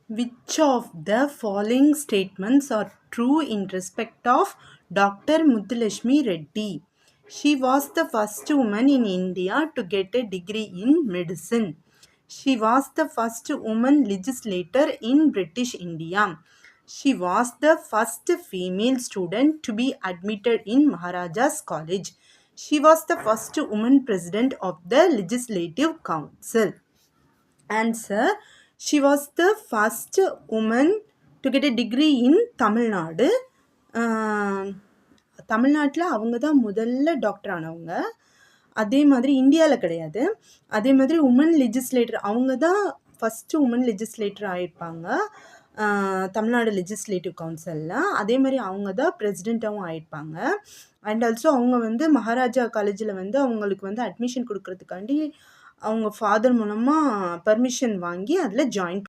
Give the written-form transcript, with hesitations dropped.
Which of the following statements are true in respect of Dr. Muthulashmi Reddy? She was the first woman in India to get a degree in medicine. She was the first woman legislator in British India. She was the first female student to be admitted in Maharaja's College. She was the first woman president of the Legislative Council. Answer: she was the first woman to get a degree in Tamil Nadu. தமிழ்நாட்டில் அவங்க தான் முதல்ல doctor ஆனவங்க. அதே மாதிரி இந்தியாவில் கிடையாது. அதே மாதிரி உமன் லெஜிஸ்லேட்டர் அவங்க தான் ஃபஸ்ட்டு உமன் லெஜிஸ்லேட்டர் ஆகியிருப்பாங்க தமிழ்நாடு லெஜிஸ்லேட்டிவ் கவுன்சிலில். அதே மாதிரி அவங்க தான் பிரசிடெண்ட்டாகவும் ஆகியிருப்பாங்க. அண்ட் ஆல்சோ அவங்க வந்து மகாராஜா காலேஜில் வந்து அவங்களுக்கு வந்து அட்மிஷன் கொடுக்கறதுக்காண்டி அவங்க ஃபாதர் மூலமாக பர்மிஷன் வாங்கி அதில் ஜாயின்